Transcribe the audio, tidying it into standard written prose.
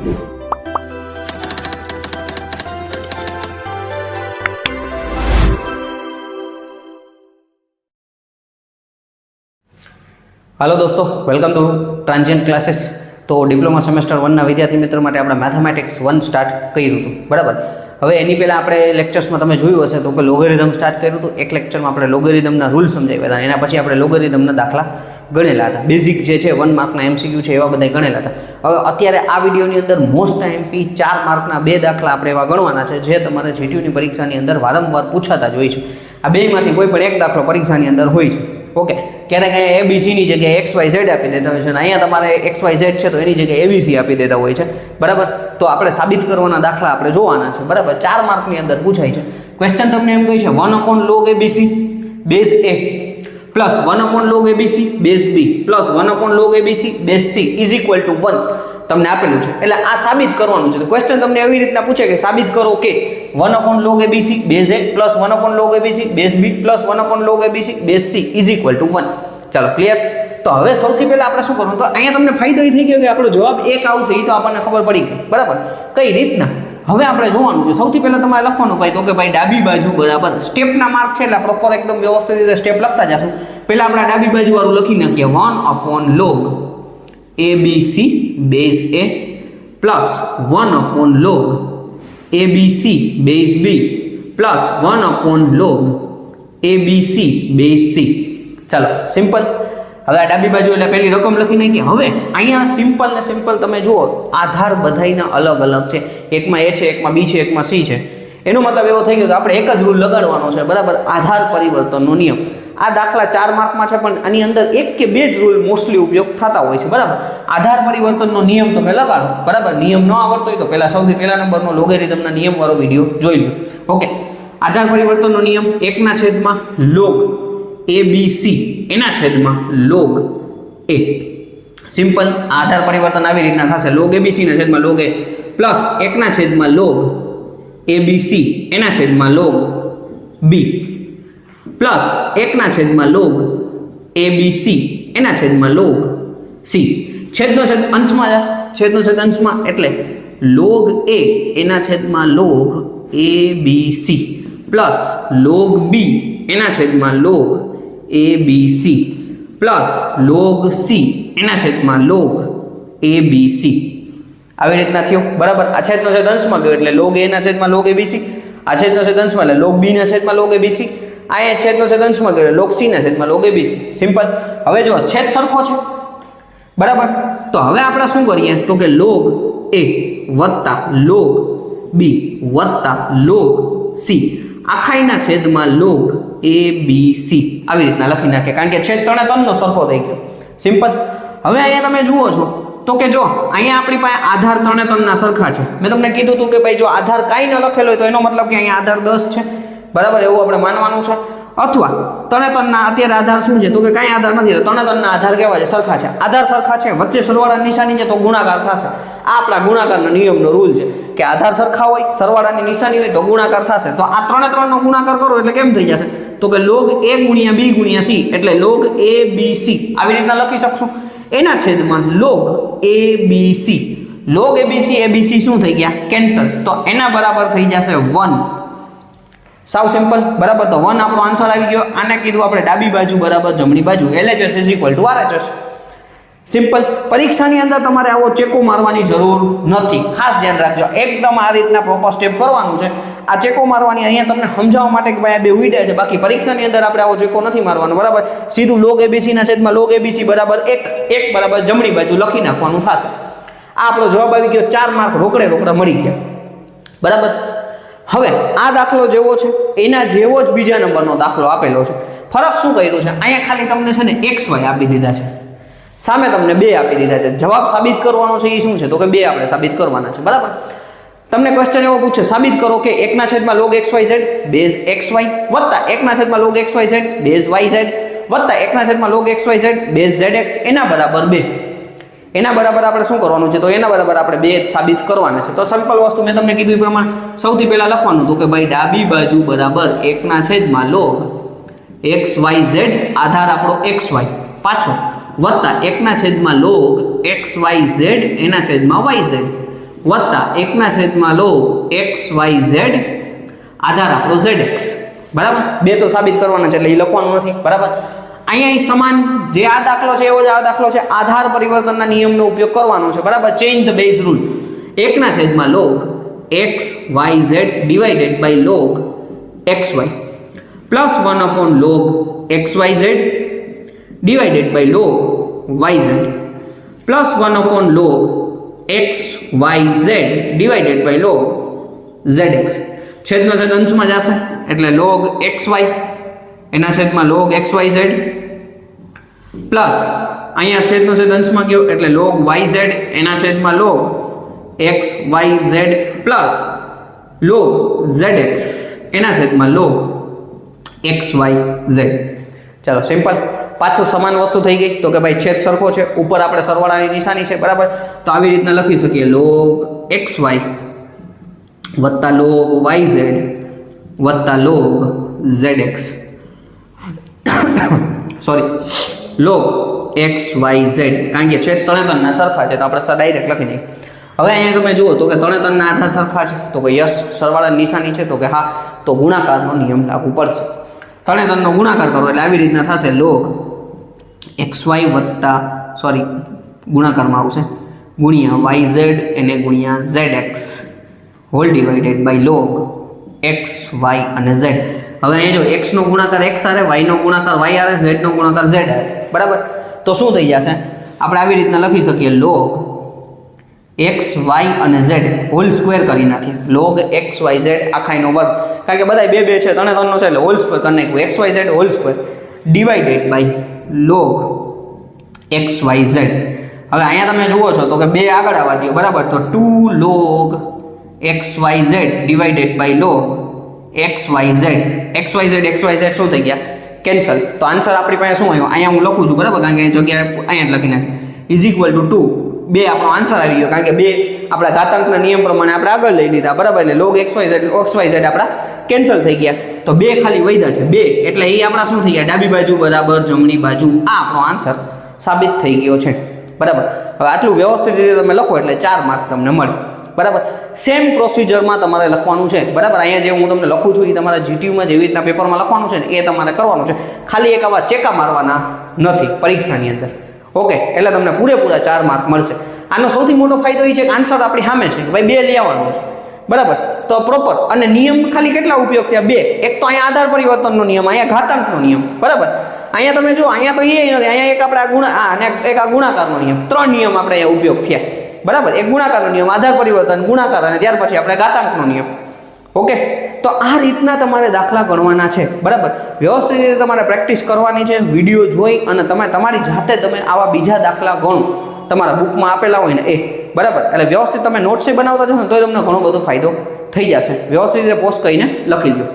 Hello दोस्तों, welcome to transient classes. तो diploma semester 1 विद्यार्थी मित्रों માટે આપણે મેથેમેટિક્સ 1 સ્ટાર્ટ કર્યું હતું, બરાબર। હવે એની પહેલાં આપણે લેક્ચર્સમાં તમે જોયું હશે તો કે લોગેરિધમ સ્ટાર્ટ કર્યું હતું। એક લેક્ચરમાં આપણે લોગેરિધમના રૂલ સમજાવ્યા હતા, એના પછી આપણે લોગેરિધમના દાખલા ગણેલા હતા। બેઝિક જે છે 1 માર્કના એમસીક્યુ છે એવા બધા ગણેલા હતા। હવે અત્યારે આ વિડીયોની અંદર મોસ્ટ એમપી 4 માર્કના 2 દાખલા આપણે એવા ગણવાના છે જે તમારે જીટીયુની પરીક્ષાની અંદર વારંવાર પૂછાતા જ હોય છે। આ બેમાંથી કોઈ પણ એક દાખલો પરીક્ષાની અંદર હોય છે, ઓકે। ક્યારેક અહીંયા એબીસીની જગ્યાએ XYZ આપી દેતા હોય છે, અને અહીંયા તમારે XYZ છે તો એની જગ્યાએ ABC આપી દેતા હોય છે, બરાબર। તો આપણે સાબિત કરવાના દાખલા આપણે જોવાના છે, બરાબર। 4 માર્કની અંદર પૂછાય છે। ક્વેશ્ચન તમને એમ કહે છે 1/log ABC base A plus 1/log ABC base B plus 1/log ABC base C is equal to 1 તમને આપેલું છે। એટલે આ સાબિત કરવાનું છે। તો ક્વેશ્ચન તમને એવી રીતના પૂછે કે સાબિત કરો કે 1/log ABC base A plus 1/log ABC base B plus 1/log ABC base C is equal to 1। ચાલો, ક્લિયર। તો હવે સૌથી પહેલા આપણે શું કરવાનું, તો અહીંયા તમને ફાયદો એ થઈ ગયો કે આપણો જવાબ 1 આવશે, એ તો આપણને ખબર પડી ગઈ, બરાબર। કઈ રીતના હવે આપણે જોવાનું છે। સૌથી પહેલા તમારે લખવાનું ભાઈ તો કે ભાઈ ડાબી બાજુ બરાબર સ્ટેપના માર્ક છે એટલે પ્રોપર એકદમ વ્યવસ્થિત રીતે સ્ટેપ લખતા જશું। પહેલા આપણે ડાબી બાજુ વાળું લખી નાખીએ 1/log ABC base A plus 1/log ABC base B plus 1/log ABC base C। ચાલો, સિમ્પલ। હવે આ ડાબી બાજુ એટલે પહેલી રકમ લખી નાખી। હવે અહીંયા સિમ્પલ ને સિમ્પલ તમે જુઓ, આધાર બધાયના અલગ અલગ છે, એકમાં A છે, એકમાં B છે, એકમાં C છે। એનો મતલબ એવો થઈ ગયો કે આપણે એક જ રૂલ લગાડવાનો છે, બરાબર, આધાર પરિવર્તનનો નિયમ। આ દાખલા 4 માર્કમાં છે પણ આની અંદર 1 કે 2 જ રૂલ મોસ્ટલી ઉપયોગ થતા હોય છે, બરાબર। આધાર પરિવર્તનનો નિયમ તમે લગાડો, બરાબર। નિયમ ન આવડતો હોય તો પહેલા સૌથી પહેલા નંબરનો લોગેરિધમના નિયમ વાળો વિડીયો જોઈ લો, ઓકે। આધાર પરિવર્તનનો નિયમ 1/log ABC એના છેદમાં log A, સિમ્પલ। આધાર પરિવર્તન આવી રીતના થશે log ABC ના છેદમાં log A plus 1/log ABC એના છેદમાં log B plus 1/log ABC એના છેદમાં log C। છેદનો છેદ અંશમાં જશે, છેદનો છેદ અંશમાં એટલે log A એના છેદમાં log ABC plus log B એના છેદમાં log ABC plus log C એના છેદમાં log ABC। આવી રીતના થયો, બરાબર। આ છેદનો છેદ અંશમાં ગયો એટલે log A ના છેદમાં log ABC, આ છેદનો છેદ અંશમાં એટલે log B ના છેદમાં log ABC, આ છેદનો છેદ અંશમાં ગયો log C ના છેદમાં log ABC, સિમ્પલ। હવે જો છેદ સરખો છે, બરાબર। તો હવે આપણે શું કરીએ તો કે log A વત્તા log B વત્તા log C આખાઈના છેદમાં log ABC આવી રીતના લખી નાખીએ, કારણ કે છેદ 3/3 સરખો થઈ ગયો, સિમ્પલ। હવે અહીંયા તમે જુઓ છો તો કે જો અહીંયા આપણી પાસે આધાર 3/3 સરખા છે। મેં તમને કીધું હતું કે ભાઈ જો આધાર કાંઈ ન લખેલો હોય તો એનો મતલબ કે અહીંયા આધાર 10 છે, બરાબર, એવું આપણે માનવાનું છે। અથવા 3/3 અત્યારે આધાર શું છે તો કે કાંઈ આધાર નથી, 3/3 આધાર કેવા છે, સરખા છે। આધાર સરખા છે, વચ્ચે સરવાળાની નિશાની છે તો ગુણાકાર થશે। આ આપણા ગુણાકારના નિયમનો રૂલ છે કે આધાર સરખા હોય, સરવાળાની નિશાની હોય તો ગુણાકાર થશે। તો આ 3/3 નો ગુણાકાર કરો એટલે કેમ થઈ જશે તો કે log A ગુણ્યા B ગુણ્યા C એટલે log ABC આવી રીતના લખી શકશું। એના છેદમાં log ABC, log ABC શું થઈ ગયા, કેન્સલ, તો એના બરાબર થઈ જશે 1। સાવ સિમ્પલ, બરાબર। તો 1 આપણો આન્સર આવી ગયો। આને કીધું આપણે ડાબી બાજુ બરાબર જમણી બાજુ, LHS is equal to RHS, simple. પરીક્ષાની અંદર તમારે આવો ચેકો મારવાની જરૂર નથી, ખાસ ધ્યાન રાખજો। એકદમ આ રીતના પ્રોપર સ્ટેપ કરવાનું છે। આ ચેકો મારવાની અહીંયા તમને સમજાવવા માટે કે ભાઈ આ બે ઉડ્યા છે, બાકી પરીક્ષાની અંદર આપણે આવો ચેકો નથી મારવાનો, બરાબર। સીધું log ABC ના છેદમાં log ABC બરાબર 1 બરાબર જમણી બાજુ લખી નાખવાનું થશે। આ આપણો જવાબ આવી ગયો, 4 માર્ક રોકડે રોકડા મળી ગયા, બરાબર। હવે આ દાખલો જેવો છે એના જેવો જ બીજા નંબરનો દાખલો આપેલો છે। ફરક શું કર્યું છે, અહીંયા ખાલી તમને છે ને XY આપી દીધા છે, સામે તમને 2 આપી દીધા છે। જવાબ સાબિત કરવાનો છે એ શું છે તો કે 2 આપણે સાબિત કરવાના છે, બરાબર। તમને ક્વેશ્ચન એવો પૂછે સાબિત કરો કે 1/log XYZ બેઝ XY વત્તા 1/log XYZ બેઝ YZ વત્તા 1/log XYZ બેઝ ZX એના બરાબર 2। એના બરાબર આપણે શું કરવાનું છે તો એના બરાબર આપણે 2 સાબિત કરવાના છે। તો સિમ્પલ વસ્તુ મેં તમને કીધું એ પ્રમાણે સૌથી પહેલા લખવાનું તો કે ભાઈ ડાબી બાજુ બરાબર 1/log XYZ આધાર આપણો XY પાછો વત્તા 1/log XYZ એના છેદમાં YZ વત્તા 1/log x y z આધાર આપણો zx, બરાબર. બે તો સાબિત કરવાના છે એટલે એ લખવાનું નથી, બરાબર. અહીંયા સમાન જે આ દાખલો છે એવો જ આ દાખલો છે, આધાર પરિવર્તનના નિયમનો ઉપયોગ કરવાનો છે, બરાબર. Change the base rule. 1/log x y z divided by log xy plus 1/log x y z divided by log yz plus 1/log x y z divided by log zx. છેદનો છેદ અંશમાં જશે એટલે log xy એના છેદમાં log xyz plus અહીંયા છેદનો છેદ અંશમાં ગયો એટલે log yz એના છેદમાં log xyz plus log zx એના છેદમાં log xyz. ચાલો સિમ્પલ. પાછું સમાન વસ્તુ થઈ ગઈ તો કે ભાઈ છેદ સરખો છે, ઉપર આપણે સરવાળાની નિશાની છે, બરાબર. તો આવી રીતના લખી શકીએ log xy વત્તા log yz વત્તા log zx sorry log xyz, કારણ કે છેદ તણેતરના સરખા છે તો આપણે ડાયરેક્ટ લખી દઈએ. હવે અહીંયા તમે જુઓ તો કે તણેતરના આધાર સરખા છે તો કે યસ, સરવાળાની નિશાની છે તો કે હા, તો ગુણાકારનો નિયમ લાગુ પડશે. તણેતરનો ગુણાકાર કરો એટલે આવી રીતના થશે log xy વત્તા ગુણાકારમાં આવશે ગુણ્યા yz અને ગુણ્યા zx whole divided by log x y અને z. હવે અહીંયા જો x નો ગુણાકાર x આરે, y નો ગુણાકાર y આરે, z નો ગુણાકાર z આરે, બરાબર. તો શું થઈ જશે? આપણે આવી રીતના લખી શકીએ log x y અને z હોલ સ્ક્વેર કરી નાખીએ log x y z આખાઈનો વર્ગ, કારણ કે બધા બે બે છે, ત્રણનો છે એટલે હોલ સ્ક્વેર કરી નાખ્યું x y z whole square divided by log x y z. હવે અહીંયા તમે જુઓ છો તો કે બે આગળ આવવા દો, બરાબર. તો 2 log x y z divided by log x y z શું થઈ ગયા? કેન્સલ. તો આન્સર આપણી પાસે શું આવ્યો? અહીંયા હું લખું છું, બરાબર, કારણ કે જગ્યાએ અહીંયા જ લખી નાખી ઇઝ ઇક્વલ ટુ 2. બે આપણો આન્સર આવી ગયો, કારણ કે બે આપણા ઘાતાંકના નિયમ પ્રમાણે આપણે આગળ લઈ લીધા, બરાબર. એટલે log x y z આપણા કેન્સલ થઈ ગયા, તો બે ખાલી વધ્યા છે, બે. એટલે એ આપણા શું થઈ ગયા? ડાબી બાજુ બરાબર જમણી બાજુ. આ આપણો આન્સર સાબિત થઈ ગયો છે, બરાબર. હવે આટલું વ્યવસ્થિત રીતે તમે લખો એટલે 4 માર્ક તમને મળે, બરાબર. સેમ પ્રોસિજરમાં તમારે લખવાનું છે, બરાબર. અહીંયા જે હું તમને લખું છું એ તમારા જીટીયુમાં જેવી રીતના પેપરમાં લખવાનું છે ને એ તમારે કરવાનું છે. ખાલી એક આવા ચેકા મારવાના નથી પરીક્ષાની અંદર, ઓકે. એટલે તમને પૂરેપૂરા 4 માર્ક મળશે. આનો સૌથી મોટો ફાયદો એ છે કે આન્સર આપણી સામે છે, ભાઈ બે લઈ આવવાનો છે, બરાબર. તો પ્રોપર અને નિયમ ખાલી કેટલા ઉપયોગ થયા? બે. એક તો અહીંયા આધાર પરિવર્તનનો નિયમ, અહીંયા ઘાતાંકનો નિયમ, બરાબર. અહીંયા તમે જો, અહીંયા તો એ નથી, અહીંયા એક આપણે અને એક આ ગુણાકારનો નિયમ, 3 નિયમ આપણે અહીંયા ઉપયોગ થયા, બરાબર. એક ગુણાકારનો નિયમ, આધાર પરિવર્તન, ગુણાકાર અને ત્યાર પછી આપણે ઘાતાંકનો નિયમ, ઓકે. તો આ રીતના તમારે દાખલા ગણવાના છે, બરાબર. વ્યવસ્થિત રીતે તમારે પ્રેક્ટિસ કરવાની છે, વિડીયો જોઈ અને તમે તમારી જાતે તમે આવા બીજા દાખલા ગણો, તમારા બુકમાં આપેલા હોય ને એ, બરાબર. એટલે વ્યવસ્થિત તમે નોટ્સ બનાવતા જશો ને તો તમને ઘણો બધો ફાયદો થઈ જશે. વ્યવસ્થિત રીતે પોસ્ટ કરીને લખી લો.